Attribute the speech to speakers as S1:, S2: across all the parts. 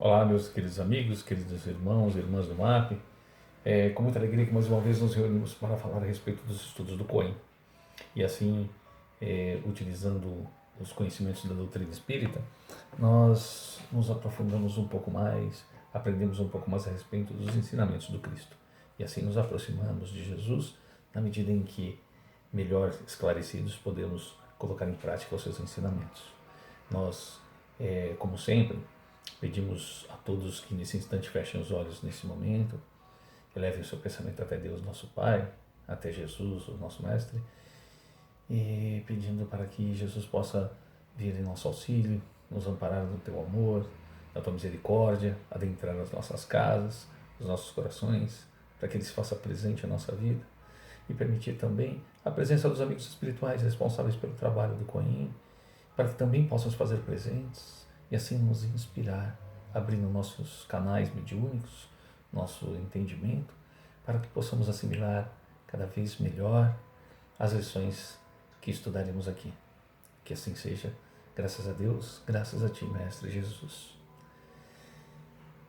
S1: Olá, meus queridos amigos, queridos irmãos e irmãs do MAP. Com muita alegria que mais uma vez nos reunimos para falar a respeito dos estudos do Coen. E assim, utilizando os conhecimentos da doutrina espírita, nós nos aprofundamos um pouco mais, aprendemos um pouco mais a respeito dos ensinamentos do Cristo. E assim nos aproximamos de Jesus na medida em que, melhor esclarecidos, podemos colocar em prática os seus ensinamentos. Nós, como sempre, pedimos a todos que nesse instante fechem os olhos nesse momento, elevem o seu pensamento até Deus, nosso Pai, até Jesus, o nosso Mestre, e pedindo para que Jesus possa vir em nosso auxílio, nos amparar no teu amor, na tua misericórdia, adentrar as nossas casas, os nossos corações, para que Ele se faça presente em nossa vida e permitir também a presença dos amigos espirituais responsáveis pelo trabalho do Coen, para que também possam se fazer presentes e assim nos inspirar, abrindo nossos canais mediúnicos, nosso entendimento, para que possamos assimilar cada vez melhor as lições que estudaremos aqui. Que assim seja, graças a Deus, graças a Ti, Mestre Jesus.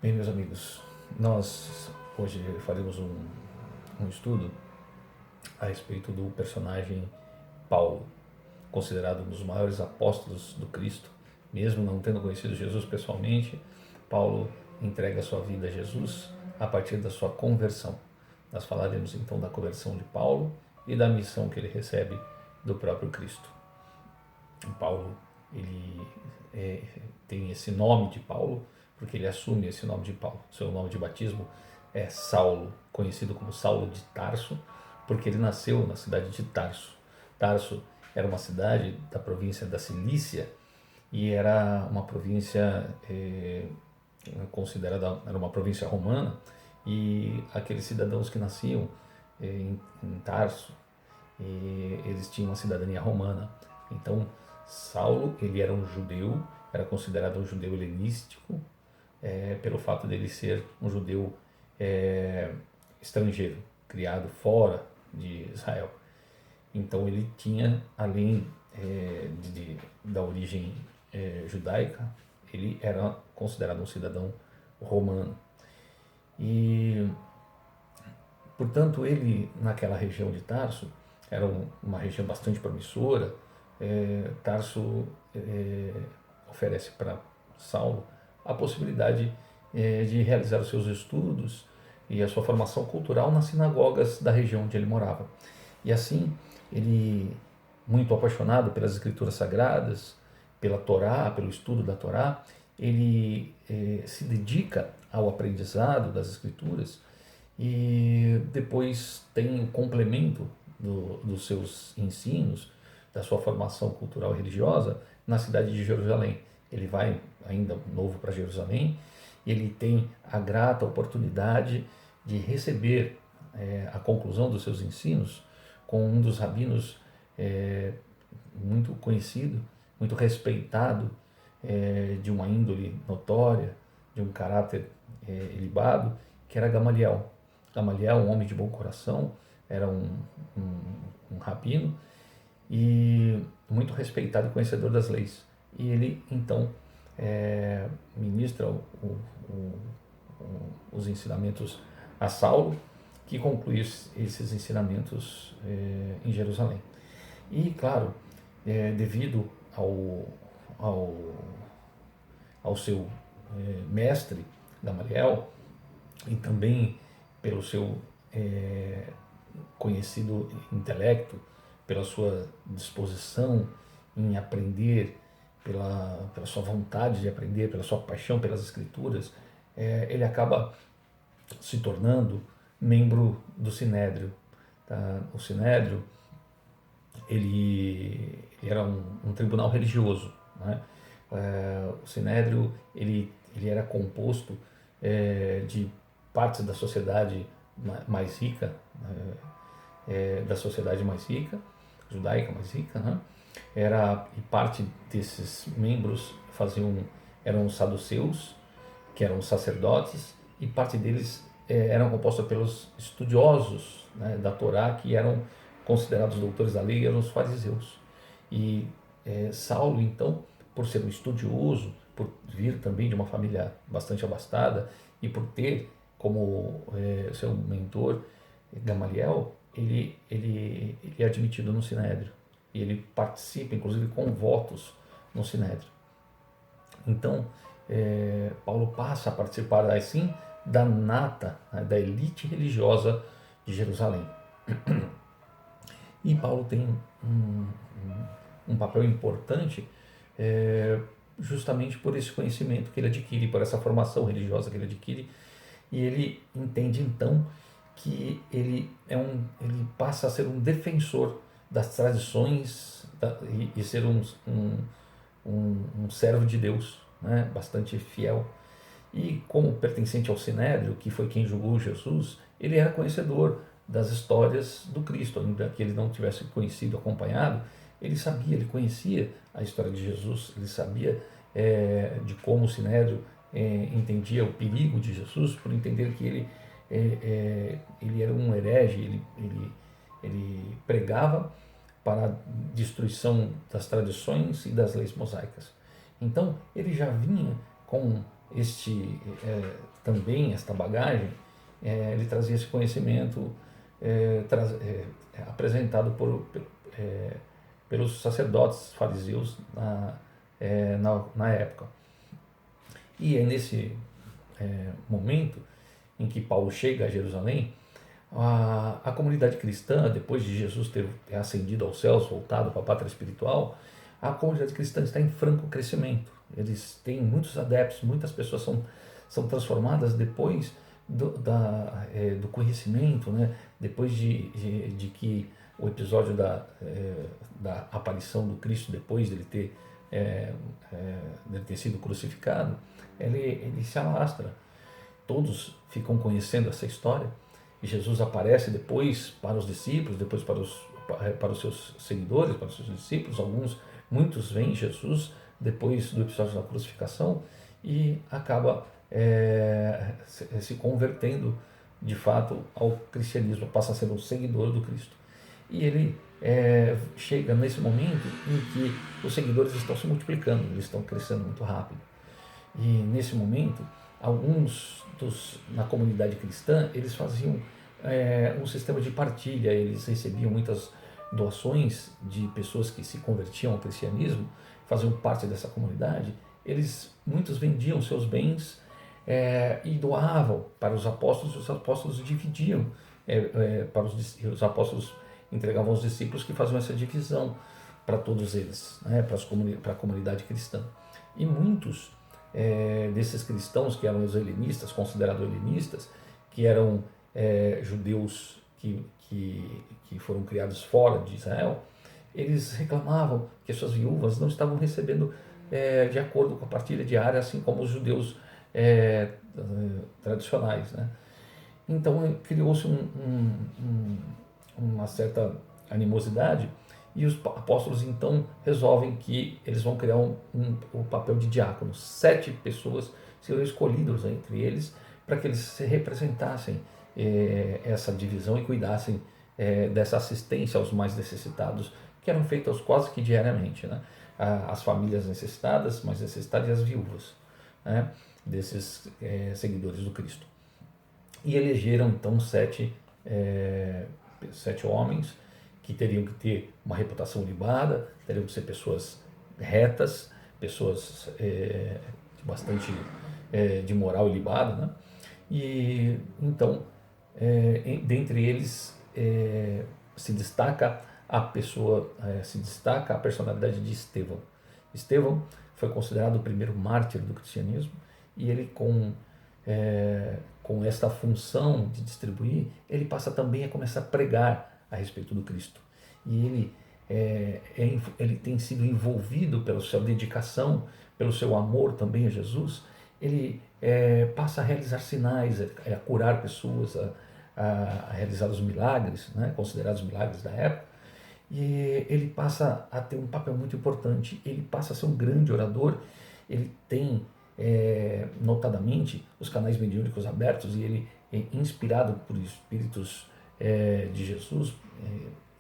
S1: Bem, meus amigos, nós hoje faremos um estudo a respeito do personagem Paulo, considerado um dos maiores apóstolos do Cristo, mesmo não tendo conhecido Jesus pessoalmente. Paulo entrega sua vida a Jesus a partir da sua conversão. Nós falaremos então da conversão de Paulo e da missão que ele recebe do próprio Cristo. Paulo, ele tem esse nome de Paulo porque ele assume esse nome de Paulo. Seu nome de batismo é Saulo, conhecido como Saulo de Tarso, porque ele nasceu na cidade de Tarso. Tarso era uma cidade da província da Cilícia e era uma província considerada, era uma província romana, e aqueles cidadãos que nasciam em Tarso, eles tinham uma cidadania romana. Então Saulo, ele era um judeu, era considerado um judeu helenístico, pelo fato dele ser um judeu estrangeiro, criado fora de Israel. Então ele tinha, além da origem judaica, ele era considerado um cidadão romano. E, portanto, ele, naquela região de Tarso, era uma região bastante promissora. Tarso oferece para Saulo a possibilidade de realizar os seus estudos e a sua formação cultural nas sinagogas da região onde ele morava. E assim, ele, muito apaixonado pelas escrituras sagradas, pela Torá, pelo estudo da Torá, ele se dedica ao aprendizado das escrituras e depois tem o complemento dos seus ensinos, da sua formação cultural e religiosa na cidade de Jerusalém. Ele vai ainda novo para Jerusalém e ele tem a grata oportunidade de receber a conclusão dos seus ensinos com um dos rabinos muito conhecido, muito respeitado, de uma índole notória, de um caráter ilibado, que era Gamaliel. Gamaliel, um homem de bom coração, era um rabino e muito respeitado e conhecedor das leis. E ele, então, ministra os ensinamentos a Saulo, que conclui esses ensinamentos em Jerusalém. E, claro, devido ao, ao seu mestre, Gamaliel, e também pelo seu conhecido intelecto, pela sua disposição em aprender, pela sua vontade de aprender, pela sua paixão pelas escrituras, ele acaba se tornando membro do Sinédrio. Tá? O Sinédrio, ele era um tribunal religioso, né? O Sinédrio, ele era composto de partes da sociedade mais rica, da sociedade mais rica, judaica mais rica, né? E parte desses membros eram os saduceus, que eram os sacerdotes, e parte deles eram compostos pelos estudiosos, né, da Torá, que eram considerados doutores da lei, eram os fariseus. E Saulo, então, por ser um estudioso, por vir também de uma família bastante abastada e por ter como seu mentor Gamaliel, ele é admitido no Sinédrio e ele participa, inclusive, com votos no Sinédrio. Então, Paulo passa a participar, assim, da nata, né, da elite religiosa de Jerusalém. E Paulo tem um papel importante justamente por esse conhecimento que ele adquire, por essa formação religiosa que ele adquire, e ele entende então que ele passa a ser um defensor das tradições e ser um servo de Deus, né, bastante fiel. E como pertencente ao Sinédrio, que foi quem julgou Jesus, ele era conhecedor das histórias do Cristo, ainda que ele não tivesse conhecido, acompanhado, ele sabia, ele conhecia a história de Jesus, ele sabia de como o Sinédrio entendia o perigo de Jesus, por entender que ele era um herege, ele pregava para a destruição das tradições e das leis mosaicas. Então ele já vinha com também esta bagagem, ele trazia esse conhecimento apresentado pelos sacerdotes fariseus na época. E é nesse momento em que Paulo chega a Jerusalém, a comunidade cristã, depois de Jesus ter ascendido aos céus, voltado para a pátria espiritual, a comunidade cristã está em franco crescimento. Eles têm muitos adeptos, muitas pessoas são transformadas depois do conhecimento, né? Depois de que o episódio da aparição do Cristo, depois dele ter sido crucificado, ele se alastra. Todos ficam conhecendo essa história. E Jesus aparece depois para os discípulos, depois para os seus seguidores, para os seus discípulos. Muitos veem Jesus depois do episódio da crucificação e acaba se convertendo de fato ao cristianismo, passa a ser um seguidor do Cristo. E ele chega nesse momento em que os seguidores estão se multiplicando, eles estão crescendo muito rápido. E nesse momento, alguns na comunidade cristã, eles faziam um sistema de partilha, eles recebiam muitas doações de pessoas que se convertiam ao cristianismo, faziam parte dessa comunidade. Muitos vendiam seus bens e doavam para os apóstolos, e os apóstolos dividiam os apóstolos entregavam aos discípulos, que faziam essa divisão para todos eles, né, para a comunidade cristã. E muitos desses cristãos que eram os helenistas, considerados helenistas, que eram judeus que foram criados fora de Israel, eles reclamavam que as suas viúvas não estavam recebendo de acordo com a partilha diária, assim como os judeus tradicionais, né? Então criou-se uma certa animosidade, e os apóstolos então resolvem que eles vão criar o papel de diáconos. 7 pessoas serão escolhidas entre eles para que eles se representassem essa divisão e cuidassem dessa assistência aos mais necessitados, que eram feitas quase que diariamente, né? As famílias necessitadas, mais necessitadas, e as viúvas, né, desses seguidores do Cristo. E elegeram então 7 homens que teriam que ter uma reputação ilibada, teriam que ser pessoas retas, pessoas bastante de moral ilibada, né? E então, dentre eles se destaca a personalidade de Estevão. Estevão foi considerado o primeiro mártir do cristianismo, e ele com esta função de distribuir, ele passa também a começar a pregar a respeito do Cristo. E ele tem sido envolvido pela sua dedicação, pelo seu amor também a Jesus. Ele passa a realizar sinais, a curar pessoas, a realizar os milagres, né, considerados milagres da época. E ele passa a ter um papel muito importante, ele passa a ser um grande orador. Ele tem notadamente os canais mediúnicos abertos, e ele, inspirado por espíritos de Jesus,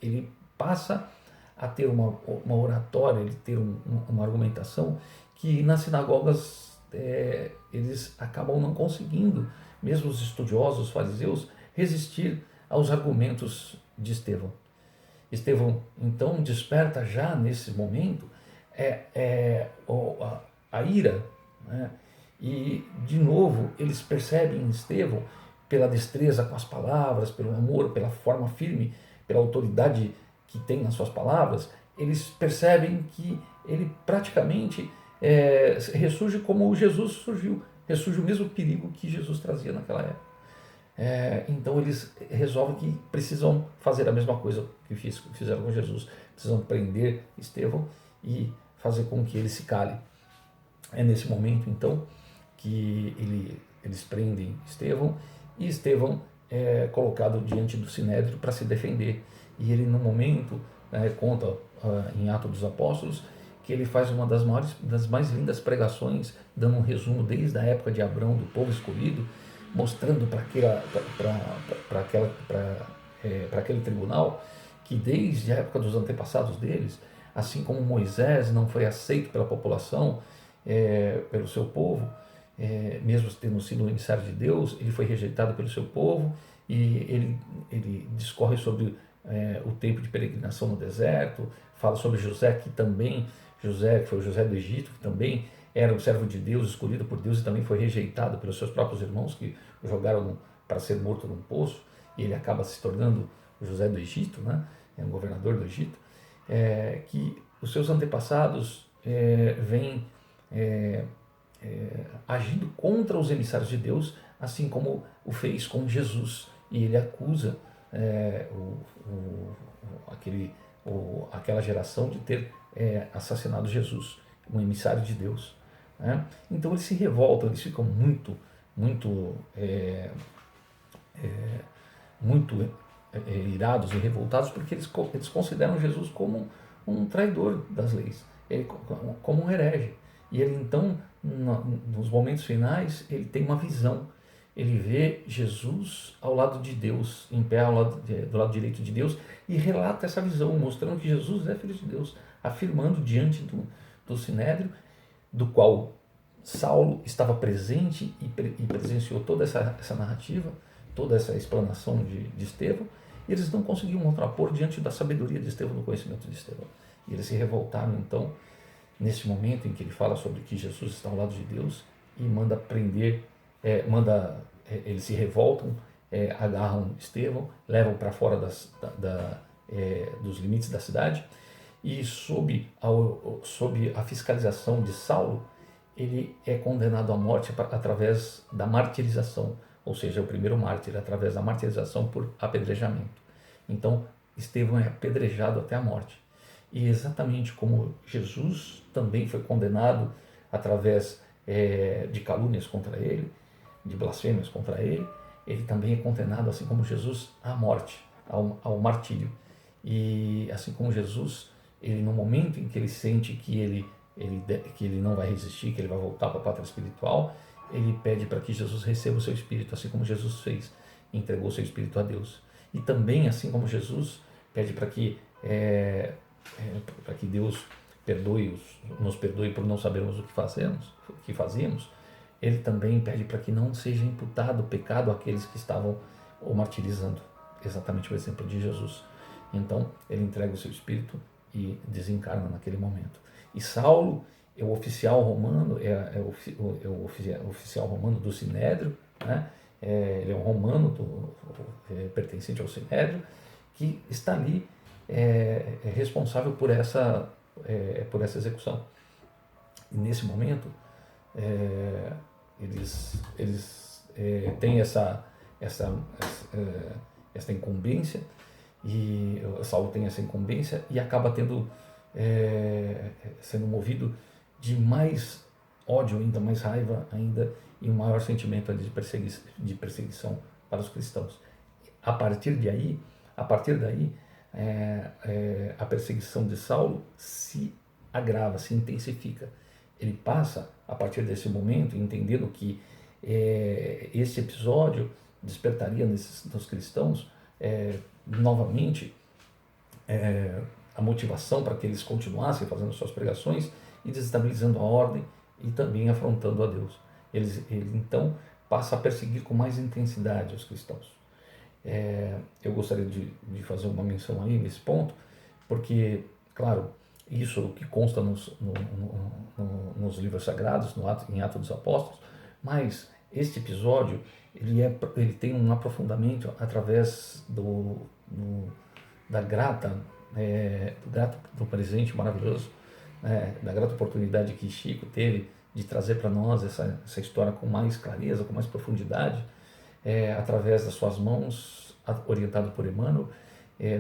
S1: ele passa a ter uma oratória, ele ter uma argumentação que nas sinagogas eles acabam não conseguindo, mesmo os estudiosos, os fariseus, resistir aos argumentos de Estevão. Estevão, então, desperta já nesse momento a ira, né? E, de novo, eles percebem em Estevão, pela destreza com as palavras, pelo amor, pela forma firme, pela autoridade que tem nas suas palavras, eles percebem que ele praticamente ressurge como Jesus surgiu, ressurge o mesmo perigo que Jesus trazia naquela época. Então eles resolvem que precisam fazer a mesma coisa que fizeram com Jesus, precisam prender Estevão e fazer com que ele se cale. É nesse momento então que eles prendem Estevão, e Estevão é colocado diante do Sinédrio para se defender. E ele, no momento, conta em Atos dos Apóstolos, que ele faz uma das mais lindas pregações, dando um resumo desde a época de Abraão, do povo escolhido, mostrando para aquele tribunal que desde a época dos antepassados deles, assim como Moisés não foi aceito pela população, pelo seu povo, mesmo tendo sido um emissário de Deus, ele foi rejeitado pelo seu povo, e ele discorre sobre o tempo de peregrinação no deserto, fala sobre José, que foi o José do Egito, que também era um servo de Deus, escolhido por Deus, e também foi rejeitado pelos seus próprios irmãos, que o jogaram para ser morto num poço, e ele acaba se tornando o José do Egito, né? É um governador do Egito, que os seus antepassados vêm agindo contra os emissários de Deus, assim como o fez com Jesus, e ele acusa aquela geração de ter assassinado Jesus, um emissário de Deus, né? Então eles se revoltam, eles ficam muito irados e revoltados, porque eles consideram Jesus como um traidor das leis, como um herege. E ele então, nos momentos finais, ele tem uma visão. Ele vê Jesus ao lado de Deus, em pé do lado direito de Deus, e relata essa visão, mostrando que Jesus é Filho de Deus, afirmando diante do Sinédrio, do qual Saulo estava presente e presenciou toda essa narrativa, toda essa explanação de Estevão, e eles não conseguiam contrapor diante da sabedoria de Estevão, do conhecimento de Estevão. E eles se revoltaram, então, nesse momento em que ele fala sobre que Jesus está ao lado de Deus e manda prender, eles se revoltam, agarram Estevão, levam para fora dos limites da cidade, e sob a fiscalização de Saulo, ele é condenado à morte através da martirização, ou seja, o primeiro mártir, através da martirização por apedrejamento. Então, Estevão é apedrejado até a morte. E exatamente como Jesus também foi condenado através de calúnias contra ele, de blasfêmias contra ele, ele também é condenado, assim como Jesus, à morte, ao martírio. E assim como Jesus, ele, no momento em que ele sente que ele não vai resistir, que ele vai voltar para a pátria espiritual, ele pede para que Jesus receba o seu espírito, assim como Jesus fez, entregou o seu espírito a Deus. E também, assim como Jesus pede para que Deus nos perdoe por não sabermos o que fazíamos, ele também pede para que não seja imputado pecado àqueles que estavam o martirizando, exatamente o exemplo de Jesus. Então, ele entrega o seu espírito e desencarna naquele momento. E Saulo é o oficial romano, o oficial romano do Sinédrio, né? Ele é um romano pertencente ao Sinédrio, que está ali responsável por essa execução. E nesse momento, eles têm essa incumbência, e Saulo tem essa incumbência e acaba sendo movido de mais ódio ainda, mais raiva ainda, e um maior sentimento de perseguição para os cristãos. A partir daí, a perseguição de Saulo se agrava, se intensifica. Ele passa, a partir desse momento, entendendo que esse episódio despertaria nos cristãos novamente a motivação para que eles continuassem fazendo suas pregações, e desestabilizando a ordem e também afrontando a Deus. Ele então passa a perseguir com mais intensidade os cristãos. Eu gostaria de fazer uma menção aí nesse ponto, porque, claro, isso que consta nos livros sagrados, em Atos dos Apóstolos, mas este episódio ele tem um aprofundamento através da grata, do presente maravilhoso, da grata oportunidade que Chico teve de trazer para nós essa história com mais clareza, com mais profundidade, através das suas mãos, orientado por Emmanuel.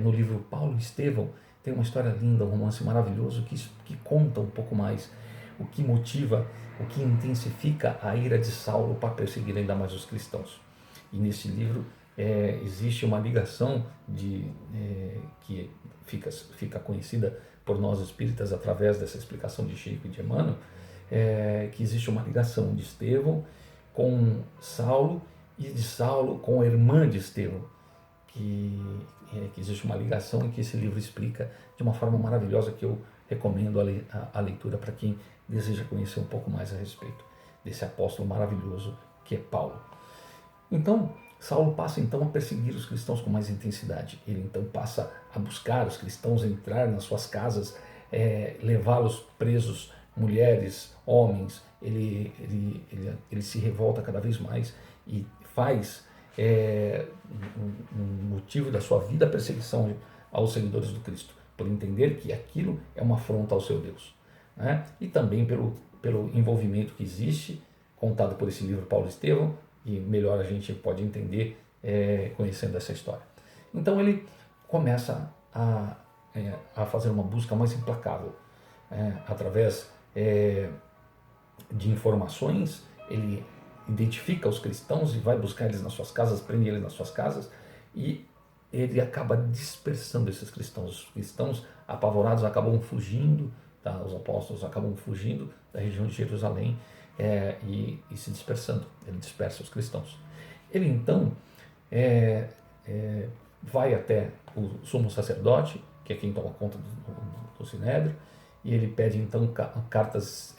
S1: No livro Paulo e Estevão tem uma história linda, um romance maravilhoso que conta um pouco mais o que motiva, o que intensifica a ira de Saulo para perseguir ainda mais os cristãos. E nesse livro existe uma ligação que fica conhecida por nós espíritas através dessa explicação de Chico e de Emmanuel, que existe uma ligação de Estevão com Saulo e de Saulo com a irmã de Estevão, que existe uma ligação e que esse livro explica de uma forma maravilhosa, que eu recomendo a leitura para quem deseja conhecer um pouco mais a respeito desse apóstolo maravilhoso que é Paulo. Então, Saulo passa então a perseguir os cristãos com mais intensidade. Ele então passa a buscar os cristãos, entrar nas suas casas, levá-los presos, mulheres, homens. Ele se revolta cada vez mais e faz um motivo da sua vida a perseguição aos seguidores do Cristo, por entender que aquilo é uma afronta ao seu Deus, né? E também pelo envolvimento que existe, contado por esse livro Paulo e Estevão, e melhor a gente pode entender conhecendo essa história. Então ele começa a fazer uma busca mais implacável, através de informações. Ele identifica os cristãos e vai buscar eles nas suas casas, prende eles nas suas casas, e ele acaba dispersando esses cristãos. Os cristãos apavorados acabam fugindo, tá? Os apóstolos acabam fugindo da região de Jerusalém e se dispersando. Ele dispersa os cristãos. Ele então vai até o sumo sacerdote, que é quem toma conta do Sinédrio, e ele pede então cartas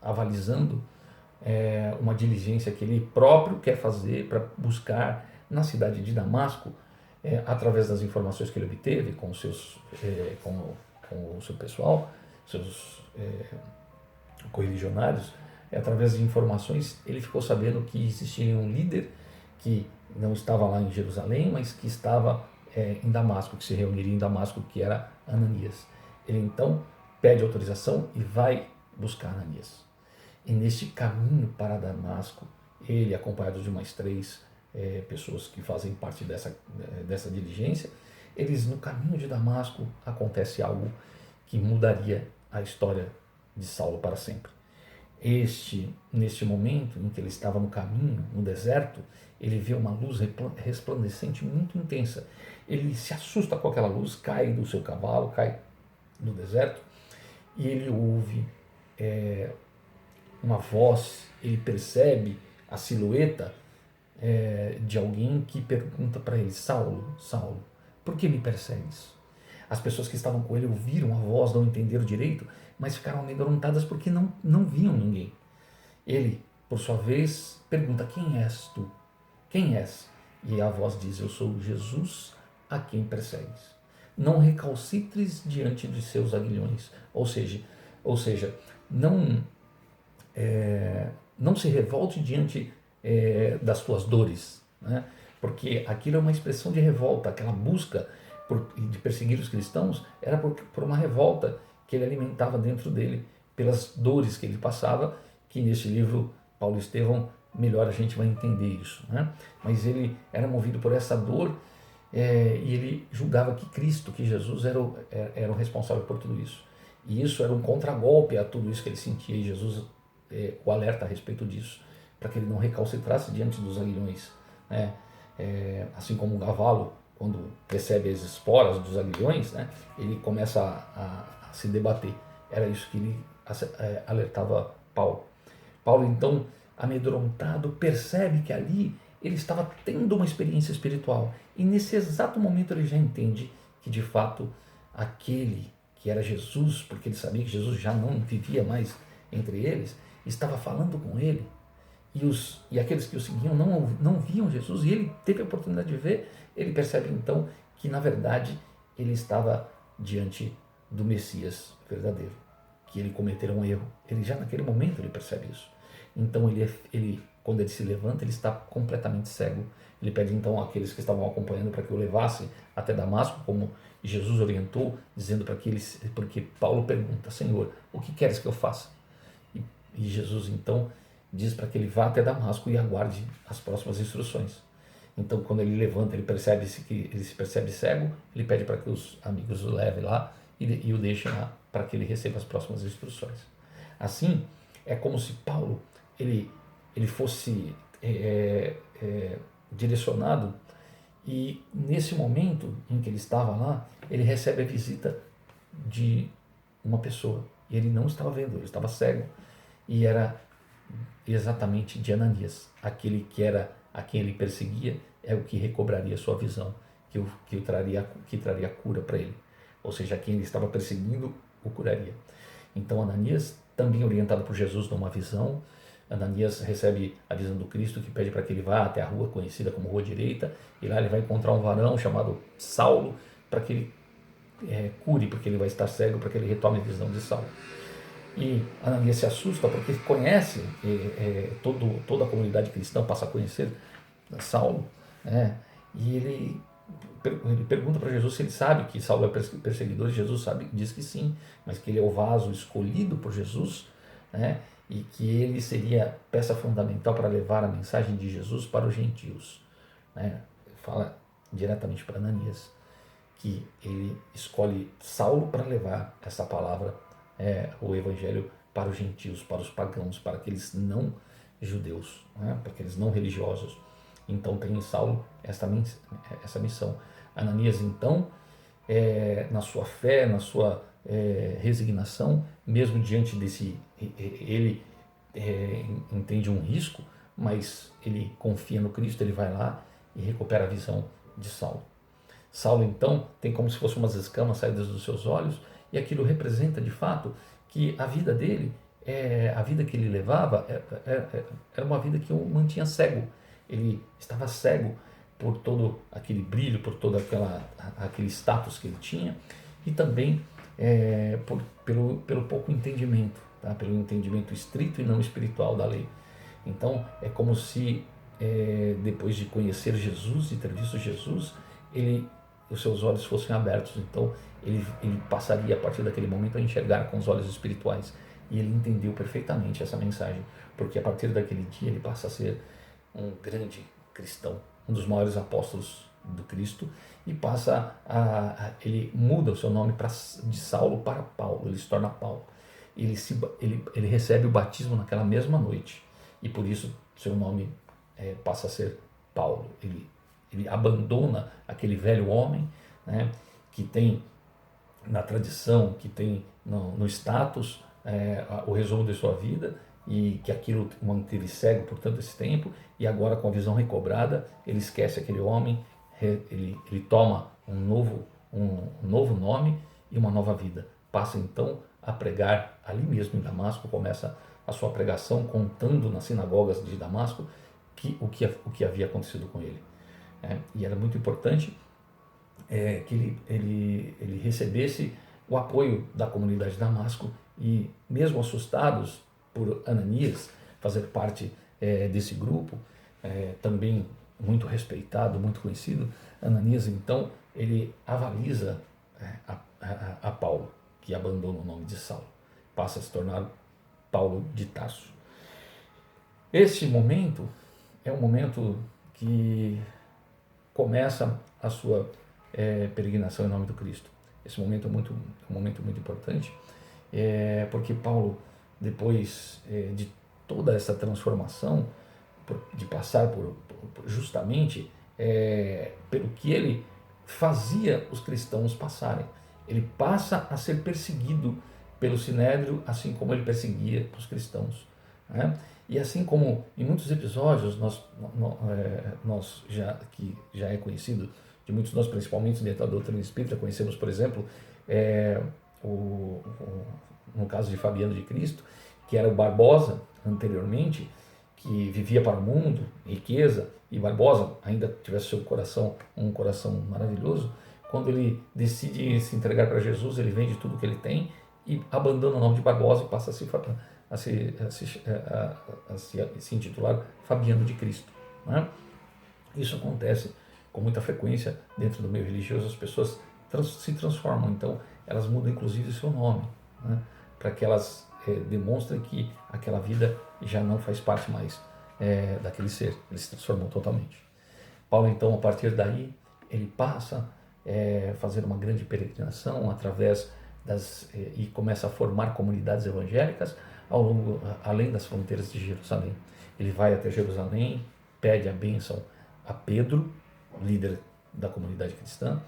S1: avalizando uma diligência que ele próprio quer fazer para buscar na cidade de Damasco, através das informações que ele obteve com o seu pessoal, seus correligionários. Através de informações ele ficou sabendo que existia um líder que não estava lá em Jerusalém, mas que estava em Damasco, que se reuniria em Damasco, que era Ananias. Ele então pede autorização e vai buscar Ananias. E neste caminho para Damasco, ele, acompanhado de mais 3 pessoas que fazem parte dessa diligência, eles, no caminho de Damasco, acontece algo que mudaria a história de Saulo para sempre. Neste momento em que ele estava no caminho, no deserto, ele vê uma luz resplandecente muito intensa. Ele se assusta com aquela luz, cai do seu cavalo, cai no deserto, e ele ouve uma voz. Ele percebe a silhueta de alguém que pergunta para ele: Saulo, Saulo, por que me persegues? As pessoas que estavam com ele ouviram a voz, não entenderam direito, mas ficaram amedrontadas porque não viam ninguém. Ele, por sua vez, pergunta: quem és tu? Quem és? E a voz diz: eu sou Jesus a quem persegues. Não recalcitres diante de seus aguilhões. Ou seja, não se revolte diante das suas dores, né? Porque aquilo é uma expressão de revolta. Aquela busca de perseguir os cristãos era por uma revolta que ele alimentava dentro dele, pelas dores que ele passava, que nesse livro Paulo e Estevão melhor a gente vai entender isso, né? Mas ele era movido por essa dor, e ele julgava que Cristo, que Jesus era o responsável por tudo isso. E isso era um contragolpe a tudo isso que ele sentia, e Jesus o alerta a respeito disso, para que ele não recalcitrasse diante dos aguilhões, né? Assim como o cavalo, quando recebe as esporas dos aguilhões, né, ele começa a se debater. Era isso que ele alertava Paulo. Paulo, então, amedrontado, percebe que ali ele estava tendo uma experiência espiritual. E nesse exato momento ele já entende que, de fato, aquele que era Jesus, porque ele sabia que Jesus já não vivia mais entre eles, estava falando com ele, e aqueles que o seguiam não viam Jesus, e ele teve a oportunidade de ver. Ele percebe então que na verdade ele estava diante do Messias verdadeiro, que ele cometera um erro. Ele já naquele momento ele percebe isso. Então quando ele se levanta, ele está completamente cego. Ele pede então àqueles que estavam acompanhando para que o levasse até Damasco, como Jesus orientou, dizendo para que eles, porque Paulo pergunta: Senhor, o que queres que eu faça? E Jesus então diz para que ele vá até Damasco e aguarde as próximas instruções. Então, quando ele levanta, ele se percebe cego, ele pede para que os amigos o levem lá e o deixem lá para que ele receba as próximas instruções. Assim, é como se Paulo ele fosse direcionado, e nesse momento em que ele estava lá, ele recebe a visita de uma pessoa, e ele não estava vendo, ele estava cego, e era exatamente de Ananias, aquele que era a quem ele perseguia, é o que recobraria sua visão, que traria cura para ele, ou seja, quem ele estava perseguindo o curaria. Então Ananias, também orientado por Jesus numa visão, Ananias recebe a visão do Cristo, que pede para que ele vá até a rua conhecida como Rua Direita, e lá ele vai encontrar um varão chamado Saulo, para que ele cure, porque ele vai estar cego, para que ele retome a visão de Saulo. E Ananias se assusta porque conhece, toda a comunidade cristã passa a conhecer Saulo, e ele pergunta para Jesus se ele sabe que Saulo é perseguidor, e Jesus diz que sim, mas que ele é o vaso escolhido por Jesus, e que ele seria peça fundamental para levar a mensagem de Jesus para os gentios. Fala diretamente para Ananias que ele escolhe Saulo para levar essa palavra, o evangelho, para os gentios, para os pagãos, para aqueles não judeus, para aqueles não religiosos. Então tem em Saulo essa missão. Ananias então, na sua fé, na sua resignação, mesmo diante desse, ele entende um risco, mas ele confia no Cristo, ele vai lá e recupera a visão de Saulo. Saulo então tem como se fossem umas escamas saídas dos seus olhos, e aquilo representa de fato que a vida dele, a vida que ele levava, era uma vida que o mantinha cego. Ele estava cego por todo aquele brilho, por todo aquele status que ele tinha, e também pelo pouco entendimento, pelo entendimento estrito e não espiritual da lei. Então é como se depois de conhecer Jesus e ter visto Jesus, os seus olhos fossem abertos. Então ele passaria a partir daquele momento a enxergar com os olhos espirituais, e ele entendeu perfeitamente essa mensagem, porque a partir daquele dia ele passa a ser um grande cristão, um dos maiores apóstolos do Cristo, e ele muda o seu nome de Saulo para Paulo, ele se torna Paulo. Ele recebe o batismo naquela mesma noite, e por isso seu nome passa a ser Paulo. Ele abandona aquele velho homem, que tem na tradição, que tem no status, o resumo de sua vida, e que aquilo manteve cego por tanto esse tempo, e agora com a visão recobrada, ele esquece aquele homem, ele toma um novo nome e uma nova vida. Passa então a pregar ali mesmo em Damasco, começa a sua pregação contando nas sinagogas de Damasco o que havia acontecido com ele. E era muito importante que ele recebesse o apoio da comunidade de Damasco, e mesmo assustados por Ananias fazer parte desse grupo, também muito respeitado, muito conhecido, Ananias então ele avaliza a Paulo, que abandona o nome de Saulo, passa a se tornar Paulo de Tarso. Esse momento é um momento que começa a sua peregrinação em nome do Cristo. Esse momento é um momento muito importante, porque Paulo, depois de toda essa transformação, de passar justamente pelo que ele fazia os cristãos passarem, ele passa a ser perseguido pelo Sinédrio, assim como ele perseguia os cristãos. E assim como em muitos episódios, que já é conhecido de muitos de nós, principalmente dentro da doutrina espírita, conhecemos, por exemplo, no caso de Fabiano de Cristo, que era o Barbosa anteriormente, que vivia para o mundo, riqueza, e Barbosa ainda tivesse seu coração, um coração maravilhoso, quando ele decide se entregar para Jesus, ele vende tudo que ele tem e abandona o nome de Barbosa e passa a se intitular Fabiano de Cristo. Né? Isso acontece com muita frequência dentro do meio religioso, as pessoas se transformam, então elas mudam inclusive o seu nome, né? Para que elas demonstrem que aquela vida já não faz parte mais daquele ser, ele se transformou totalmente. Paulo, então, a partir daí, ele passa a fazer uma grande peregrinação através e começa a formar comunidades evangélicas além das fronteiras de Jerusalém. Ele vai até Jerusalém, pede a bênção a Pedro, líder da comunidade cristã,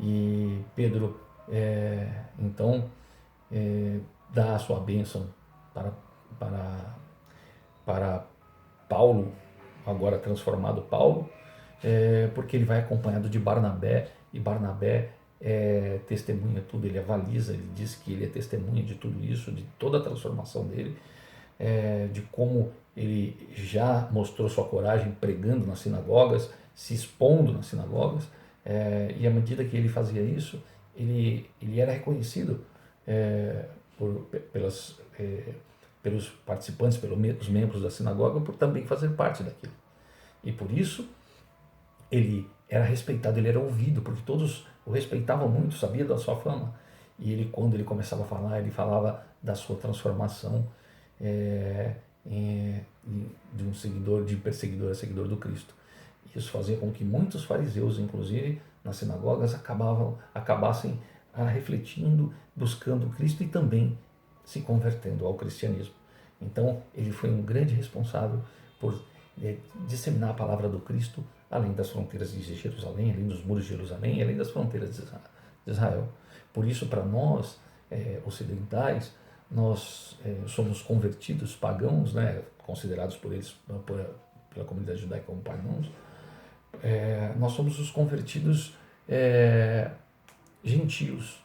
S1: e Pedro, então, dá a sua bênção para, para, para Paulo, agora transformado Paulo, porque ele vai acompanhado de Barnabé, e Barnabé testemunha tudo, ele avaliza, ele diz que ele é testemunha de tudo isso, de toda a transformação dele, de como ele já mostrou sua coragem pregando nas sinagogas, se expondo nas sinagogas, e à medida que ele fazia isso, ele era reconhecido pelos participantes, pelos membros da sinagoga, por também fazer parte daquilo. E por isso ele era respeitado, ele era ouvido, porque todos o respeitavam muito, sabia da sua fama. E ele, quando ele começava a falar, ele falava da sua transformação de um seguidor, de perseguidor a seguidor do Cristo. Isso fazia com que muitos fariseus, inclusive nas sinagogas, acabassem refletindo, buscando Cristo e também se convertendo ao cristianismo. Então, ele foi um grande responsável por disseminar a palavra do Cristo além das fronteiras de Jerusalém, além dos muros de Jerusalém, além das fronteiras de Israel. Por isso, para nós, ocidentais, nós somos convertidos pagãos, né, considerados por eles, pela comunidade judaica como pagãos, nós somos os convertidos gentios.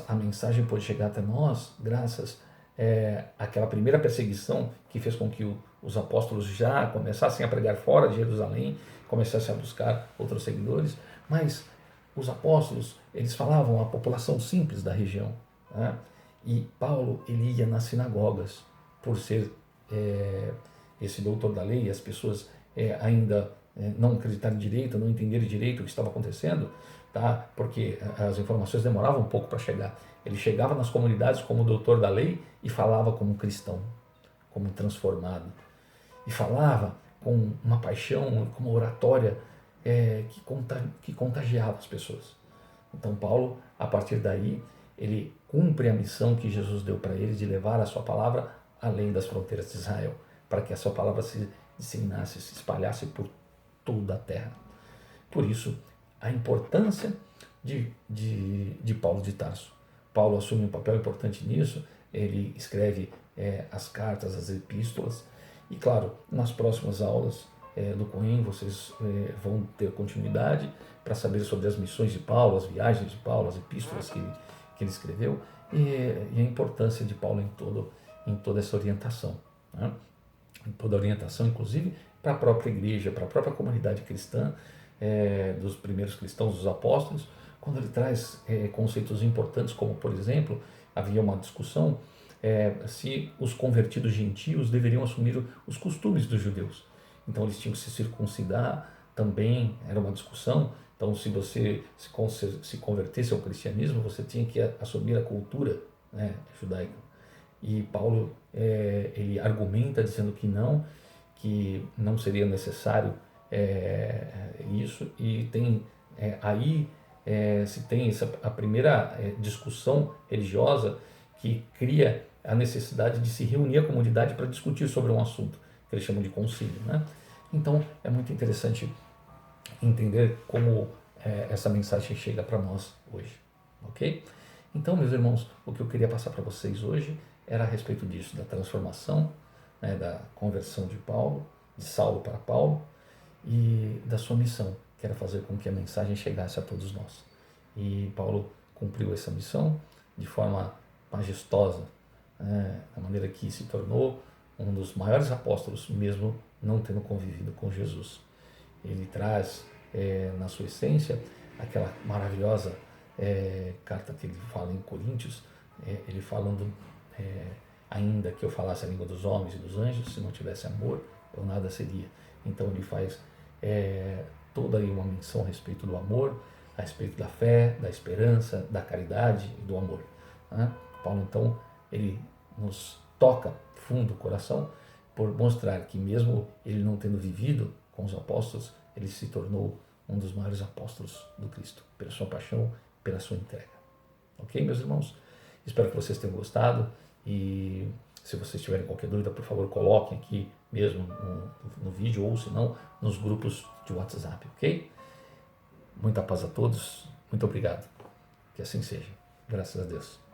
S1: A mensagem pode chegar até nós graças àquela primeira perseguição que fez com que os apóstolos já começassem a pregar fora de Jerusalém, começassem a buscar outros seguidores, mas os apóstolos, eles falavam à população simples da região, né? E Paulo, ele ia nas sinagogas, por ser esse doutor da lei, as pessoas ainda não acreditarem direito, não entenderem direito o que estava acontecendo, tá? Porque as informações demoravam um pouco para chegar. Ele chegava nas comunidades como doutor da lei e falava como cristão, como transformado. E falava com uma paixão, com uma oratória que contagiava as pessoas. Então Paulo, a partir daí, ele cumpre a missão que Jesus deu para ele de levar a sua palavra além das fronteiras de Israel, para que a sua palavra se disseminasse, se espalhasse por toda a terra. Por isso, a importância de Paulo de Tarso. Paulo assume um papel importante nisso, ele escreve as cartas, as epístolas, e claro, nas próximas aulas do Cohen vocês vão ter continuidade para saber sobre as missões de Paulo, as viagens de Paulo, as epístolas que ele escreveu, e a importância de Paulo em toda essa orientação, né? Em toda a orientação, inclusive para a própria igreja, para a própria comunidade cristã, dos primeiros cristãos, dos apóstolos, quando ele traz conceitos importantes, como, por exemplo, havia uma discussão se os convertidos gentios deveriam assumir os costumes dos judeus. Então eles tinham que se circuncidar também, era uma discussão. Então, se você se convertesse ao cristianismo, você tinha que assumir a cultura, né, judaica. E Paulo ele argumenta dizendo que não seria necessário isso, e tem aí se tem a primeira discussão religiosa que cria a necessidade de se reunir a comunidade para discutir sobre um assunto, que eles chamam de concílio, né? Então é muito interessante entender como essa mensagem chega para nós hoje, ok? Então, meus irmãos, o que eu queria passar para vocês hoje era a respeito disso, da transformação, né, da conversão de Paulo, de Saulo para Paulo, e da sua missão, que era fazer com que a mensagem chegasse a todos nós. E Paulo cumpriu essa missão, de forma majestosa, da maneira que se tornou um dos maiores apóstolos, mesmo não tendo convivido com Jesus. Ele traz na sua essência aquela maravilhosa carta que ele fala em Coríntios, ele falando, ainda que eu falasse a língua dos homens e dos anjos, se não tivesse amor, eu nada seria. Então ele faz toda aí uma menção a respeito do amor, a respeito da fé, da esperança, da caridade e do amor. Paulo, então, ele nos toca fundo o coração por mostrar que mesmo ele não tendo vivido com os apóstolos, ele se tornou um dos maiores apóstolos do Cristo, pela sua paixão, pela sua entrega. Ok, meus irmãos? Espero que vocês tenham gostado e se vocês tiverem qualquer dúvida, por favor, coloquem aqui mesmo no vídeo ou, se não, nos grupos de WhatsApp, ok? Muita paz a todos, muito obrigado. Que assim seja. Graças a Deus.